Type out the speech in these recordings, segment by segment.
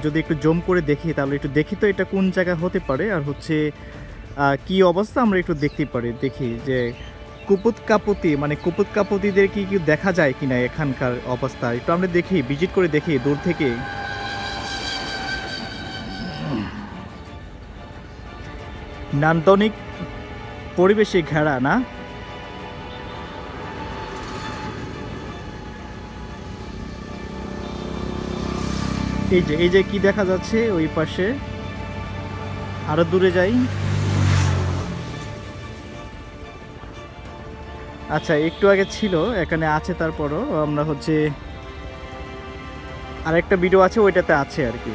যদি একটু জুম করে দেখি তাহলে একটু দেখি তো এটা কোন জায়গা হতে পারে, আর হচ্ছে কি অবস্থা আমরা একটু দেখতে পারি। দেখি যে কুপুত কাপুতি মানে কুপুত কাপুতিদের কি দেখা যায় কিনা এখানকার অবস্থা একটু আমরা দেখি, ভিজিট করে দেখি দূর থেকে। নান্দনিক পরিবেশে ঘেরা না? এই যে কি দেখা যাচ্ছে ওই পাশে, আরো দূরে যাই। আচ্ছা একটু আগে ছিল, এখানে আছে, তারপরও আমরা হচ্ছে আরেকটা ভিডিও আছে ওইটাতে আছে আর কি।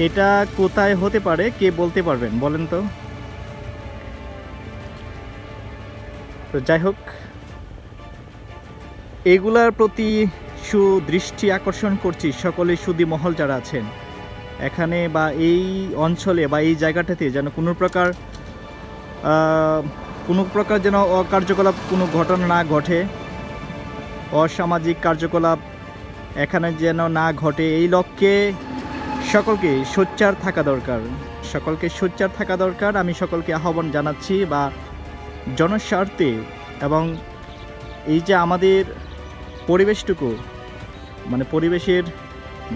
এটা কোথায় হতে পারে কে বলতে পারবেন বলেন তো? তো যাই হোক, এগুলার প্রতি সুদৃষ্টি আকর্ষণ করছি সকলেই সুধী মহল যারা আছেন এখানে বা এই অঞ্চলে বা এই জায়গাটাতে, যেন কোনো প্রকার যেন অকার্যকলাপ কোনো ঘটনা না ঘটে, অসামাজিক কার্যকলাপ এখানে যেন না ঘটে, এই লক্ষ্যে সকলকে সোচ্চার থাকা দরকার। সকলকে সোচ্চার থাকা দরকার। আমি সকলকে আহ্বান জানাচ্ছি বা জনস্বার্থে, এবং এই যে আমাদের পরিবেশটুকু মানে পরিবেশের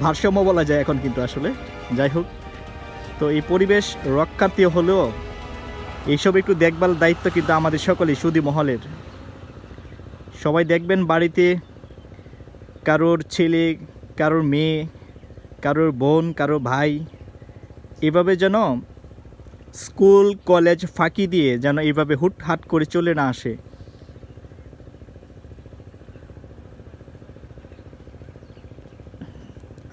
ভারসাম্য বলা যায় এখন কিন্তু আসলে, যাই হোক, তো এই পরিবেশ রক্ষার্থী হলেও এইসব একটু দেখভাল দায়িত্ব কিন্তু আমাদের সকলেই সুধী মহলের। সবাই দেখবেন বাড়িতে কারোর ছেলে, কারোর মেয়ে, কারোর বোন, কারোর ভাই এভাবে যেন স্কুল কলেজ ফাঁকি দিয়ে যেন এইভাবে হুটহাট করে চলে না আসে।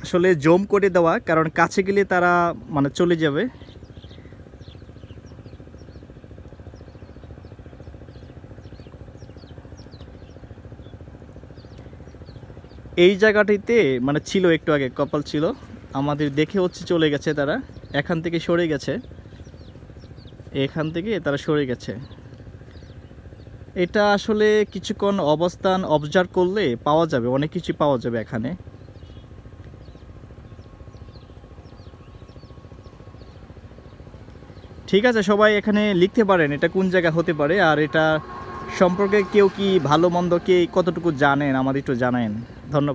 আসলে জুম করে দেওয়া, কারণ কাছে গেলে তারা মানে চলে যাবে। এই জায়গাটিতে মানে ছিল একটু আগে কপাল ছিল, আমাদের দেখে হচ্ছে চলে গেছে তারা, এখান থেকে সরে গেছে, এখান থেকে তারা সরে গেছে। এটা আসলে কিছুক্ষণ অবস্থান অবজার্ভ করলে পাওয়া যাবে, অনেক কিছু পাওয়া যাবে এখানে। ঠিক আছে, সবাই এখানে লিখতে পারেন এটা কোন জায়গা হতে পারে, আর এটা সম্পর্কে কেউ কি ভালো মন্দ কে কতটুকু জানেন আমাদের একটু জানায়েন। ধন্যবাদ।